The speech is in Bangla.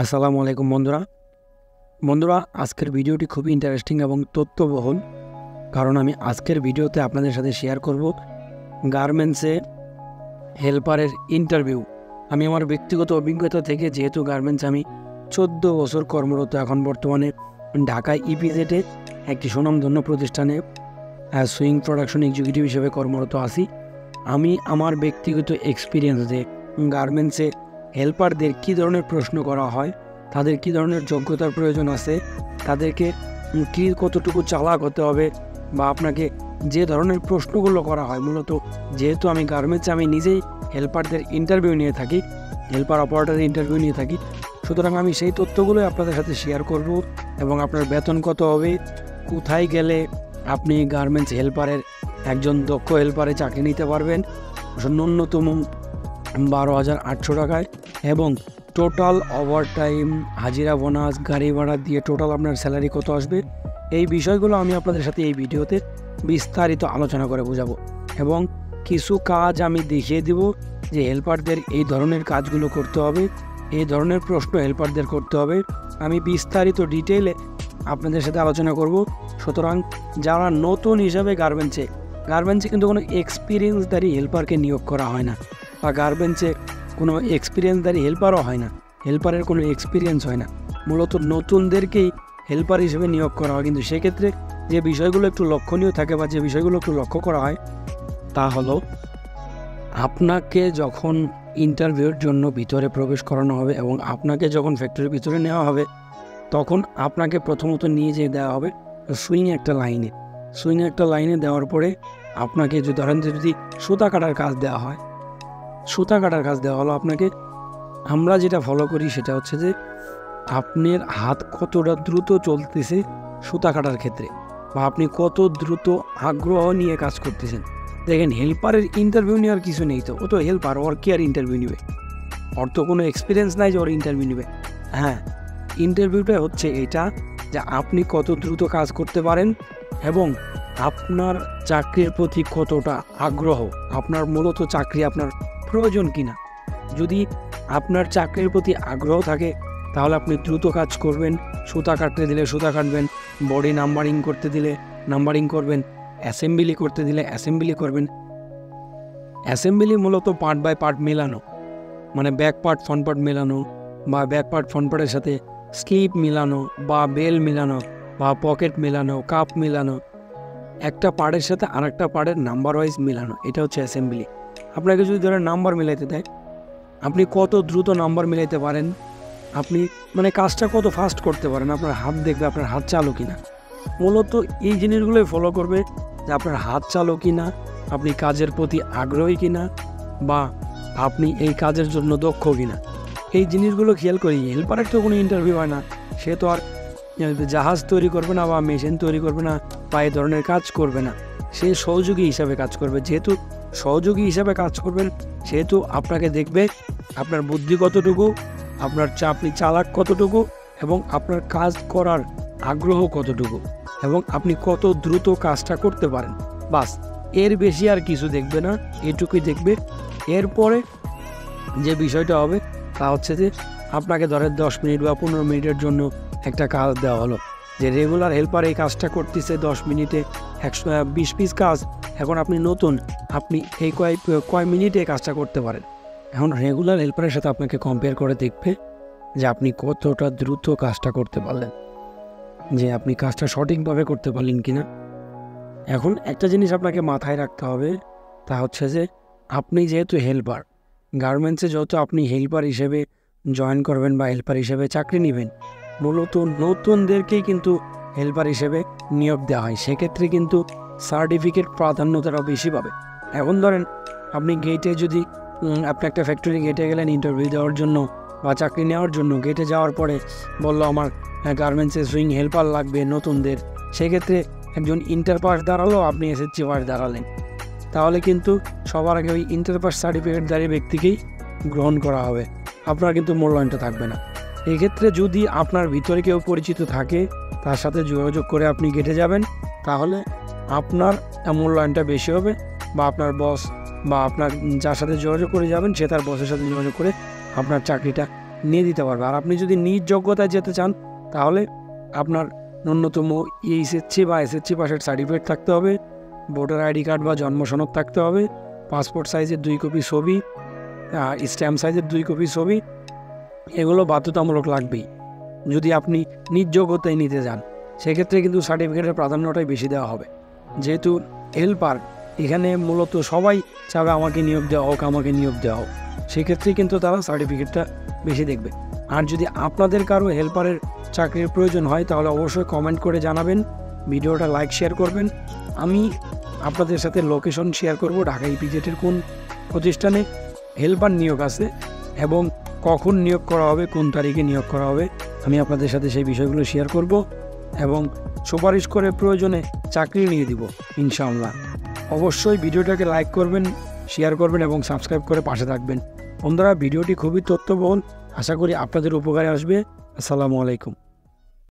আসসালামু আলাইকুম বন্ধুরা আজকের ভিডিওটি খুবই ইন্টারেস্টিং এবং তথ্যবহুল। কারণ আমি আজকের ভিডিওতে আপনাদের সাথে শেয়ার করব গার্মেন্টসে হেল্পারের ইন্টারভিউ। আমি আমার ব্যক্তিগত অভিজ্ঞতা থেকে, যেহেতু গার্মেন্টসে আমি 14 বছর কর্মরত, এখন বর্তমানে ঢাকায় ইপিজেডে একটি সুনামধন্য প্রতিষ্ঠানে সুইং প্রোডাকশন এক্সিকিউটিভ হিসেবে কর্মরত আছি। আমি আমার ব্যক্তিগত এক্সপিরিয়েন্সে গার্মেন্টসে হেল্পারদের কী ধরনের প্রশ্ন করা হয়, তাদের কী ধরনের যোগ্যতার প্রয়োজন আছে, তাদেরকে কতটুকু চালাক হতে হবে, বা আপনাকে যে ধরনের প্রশ্নগুলো করা হয়, মূলত যেহেতু আমি গার্মেন্টসে আমি নিজেই হেল্পারদের ইন্টারভিউ নিয়ে থাকি, হেল্পার অপারেটরের ইন্টারভিউ নিয়ে থাকি, সুতরাং আমি সেই তথ্যগুলোই আপনাদের সাথে শেয়ার করব। এবং আপনার বেতন কত হবে, কোথায় গেলে আপনি গার্মেন্টস হেল্পারের একজন দক্ষ হেল্পারে চাকরি নিতে পারবেন ন্যূনতম 12,800 টাকায়, এবং টোটাল ওভারটাইম, হাজিরা, বোনাস, গাড়ি ভাড়া দিয়ে টোটাল আপনার স্যালারি কত আসবে, এই বিষয়গুলো আমি আপনাদের সাথে এই ভিডিওতে বিস্তারিত আলোচনা করে বোঝাবো। এবং কিছু কাজ আমি দেখিয়ে দেব যে হেল্পারদের এই ধরনের কাজগুলো করতে হবে, এই ধরনের প্রশ্ন হেল্পারদের করতে হবে। আমি বিস্তারিত ডিটেইলে আপনাদের সাথে আলোচনা করব। সুতরাং যারা নতুন হিসাবে গার্মেন্টসে কিন্তু কোনো এক্সপিরিয়েন্সদারি হেল্পারকে নিয়োগ করা হয় না, বা গার্মেন্টসে কোনো এক্সপিরিয়েন্সদারি হেল্পারও হয় না, হেল্পারের কোনো এক্সপিরিয়েন্স হয় না, মূলত নতুনদেরকেই হেল্পার হিসেবে নিয়োগ করা হয়। কিন্তু সেক্ষেত্রে যে বিষয়গুলো একটু লক্ষণীয় থাকে, বা যে বিষয়গুলো একটু লক্ষ্য করা হয়, তা হলো আপনাকে যখন ইন্টারভিউর জন্য ভিতরে প্রবেশ করানো হবে এবং আপনাকে যখন ফ্যাক্টরির ভিতরে নেওয়া হবে, তখন আপনাকে প্রথমত নিয়ে যেয়ে দেওয়া হবে সুইং একটা লাইনে দেওয়ার পরে আপনাকে যদি সুতা কাটার কাজ দেওয়া হয়, সুতা কাটার কাজ দেওয়া হলো আপনাকে, আমরা যেটা ফলো করি সেটা হচ্ছে যে আপনার হাত কতটা দ্রুত চলতেছে সুতা কাটার ক্ষেত্রে, বা আপনি কত দ্রুত আগ্রহ নিয়ে কাজ করতেছেন। দেখেন, হেল্পারের ইন্টারভিউ নেওয়ার কিছু নেই, তো ও তো হেল্পার, ওর কি আর ইন্টারভিউ নেবে, ওর তো কোনো এক্সপিরিয়েন্স নাই যে ওর ইন্টারভিউ নেবে। হ্যাঁ, ইন্টারভিউটা হচ্ছে এটা যে আপনি কত দ্রুত কাজ করতে পারেন এবং আপনার চাকরির প্রতি কতটা আগ্রহ, আপনার মূলত চাকরি আপনার প্রয়োজন কিনা। যদি আপনার চাকরির প্রতি আগ্রহ থাকে তাহলে আপনি দ্রুত কাজ করবেন, সুতা কাটতে দিলে সুতা কাটবেন, বডি নাম্বারিং করতে দিলে নাম্বারিং করবেন, অ্যাসেম্বলি করতে দিলে অ্যাসেম্বলি করবেন। অ্যাসেম্বলি মূলত পার্ট বাই পার্ট মেলানো, মানে ব্যাক পার্ট ফ্রন্ট পার্ট মেলানো, বা ব্যাক পার্ট ফ্রন্ট পার্টের সাথে স্লিপ মেলানো, বা বেল মেলানো, বা পকেট মেলানো, কাপ মেলানো, একটা পার্টের সাথে আরেকটা পার্টের নাম্বার ওয়াইজ মেলানো, এটা হচ্ছে অ্যাসেম্বলি। আপনাকে যদি ধরেন নাম্বার মিলাইতে দেয়, আপনি কত দ্রুত নাম্বার মিলাইতে পারেন, আপনি মানে কাজটা কত ফাস্ট করতে পারেন, আপনার হাত দেখবে আপনার হাত চালু কিনা। মূলত এই জিনিসগুলোই ফলো করবে যে আপনার হাত চালু কিনা, আপনি কাজের প্রতি আগ্রহী কিনা, বা আপনি এই কাজের জন্য দক্ষ কিনা। এই জিনিসগুলো খেয়াল করি। হেল্পারের তো কোনো ইন্টারভিউ হয় না, সে তো আর জাহাজ তৈরি করবে না, বা মেশিন তৈরি করবে না, বা এই ধরনের কাজ করবে না, সে সহযোগী হিসাবে কাজ করবে। যেহেতু সহযোগী হিসাবে কাজ করবেন, সেহেতু আপনাকে দেখবে আপনার বুদ্ধি কতটুকু, আপনি চালাক কতটুকু, এবং আপনার কাজ করার আগ্রহ কতটুকু, এবং আপনি কত দ্রুত কাজটা করতে পারেন। বাস, এর বেশি আর কিছু দেখবে না, এটুকুই দেখবে। এরপরে যে বিষয়টা হবে তা হচ্ছে যে আপনাকে ধরে 10 মিনিট বা 15 মিনিটের জন্য একটা কাজ দেওয়া হলো, যে রেগুলার হেল্পার এই কাজটা করতেছে 10 মিনিটে 120 পিস কাজ। এখন আপনি নতুন, আপনি এই কয় মিনিটে এই কাজটা করতে পারেন। এখন রেগুলার হেল্পারের সাথে আপনাকে কম্পেয়ার করে দেখবে যে আপনি কতটা দ্রুত কাজটা করতে পারলেন, যে আপনি কাজটা সঠিকভাবে করতে পারলেন কিনা। এখন একটা জিনিস আপনাকে মাথায় রাখতে হবে, তা হচ্ছে যে আপনি যেহেতু হেল্পার, গার্মেন্টসে যেহেতু আপনি হেল্পার হিসেবে জয়েন করবেন বা হেল্পার হিসেবে চাকরি নেবেন, মূলত নতুনদেরকেই কিন্তু হেল্পার হিসেবে নিয়োগ দেওয়া হয়। সেক্ষেত্রে কিন্তু সার্টিফিকেট প্রাধান্যতাটাও বেশি পাবে। এখন ধরেন আপনি গেটে, যদি আপনি একটা ফ্যাক্টরি গেটে গেলেন ইন্টারভিউ দেওয়ার জন্য বা চাকরি নেওয়ার জন্য, গেটে যাওয়ার পরে বললো আমার গার্মেন্টসে সুইং হেল্পার লাগবে নতুনদের, সেক্ষেত্রে একজন ইন্টার পাস দাঁড়ালো, আপনি এসএসসি পাস দাঁড়ালেন, তাহলে কিন্তু সবার আগে ওই ইন্টার পাস সার্টিফিকেটধারী ব্যক্তিকেই গ্রহণ করা হবে, আপনার কিন্তু মূল্যায়নটা থাকবে না। এক্ষেত্রে যদি আপনার ভিতরে কেউ পরিচিত থাকে, তার সাথে যোগাযোগ করে আপনি গেটে যাবেন, তাহলে আপনার মূল্যায়নটা বেশি হবে, বা আপনার বস বা আপনার যার সাথে যোগাযোগ করে যাবেন সে তার বসের সাথে যোগাযোগ করে আপনার চাকরিটা নিয়ে দিতে পারবে। আর আপনি যদি নিজ যোগ্যতায় যেতে চান তাহলে আপনার ন্যূনতম এইচএসসি বা এসএসসি পাসের সার্টিফিকেট থাকতে হবে, ভোটার আইডি কার্ড বা জন্ম সনদ থাকতে হবে, পাসপোর্ট সাইজের 2 কপি ছবি, স্ট্যাম্প সাইজের 2 কপি ছবি, এগুলো বাধ্যতামূলক লাগবেই যদি আপনি নিজ যোগ্যতায় নিতে যান। সেক্ষেত্রে কিন্তু সার্টিফিকেটের প্রাধান্যটাই বেশি দেওয়া হবে। যেহেতু হেল্পার এখানে মূলত সবাই চাবে আমাকে নিয়োগ দেওয়া হোক, আমাকে নিয়োগ দেওয়া হোক, সেক্ষেত্রে কিন্তু তারা সার্টিফিকেটটা বেশি দেখবে। আর যদি আপনাদের কারো হেল্পারের চাকরির প্রয়োজন হয় তাহলে অবশ্যই কমেন্ট করে জানাবেন, ভিডিওটা লাইক শেয়ার করবেন। আমি আপনাদের সাথে লোকেশন শেয়ার করব, ঢাকা ইপিজেডের কোন প্রতিষ্ঠানে হেল্পার নিয়োগ আছে এবং কখন নিয়োগ করা হবে, কোন তারিখে নিয়োগ করা হবে, আমি আপনাদের সাথে সেই বিষয়গুলো শেয়ার করব এবং সুপারিশ করে প্রয়োজনে চাকরি নিয়ে দিব ইনশাআল্লাহ। অবশ্যই ভিডিওটাকে লাইক করবেন, শেয়ার করবেন এবং সাবস্ক্রাইব করে পাশে থাকবেন। বন্ধুরা, ভিডিওটি খুবই তথ্যবহুল, আশা করি আপনাদের উপকারে আসবে। আসসালামু আলাইকুম।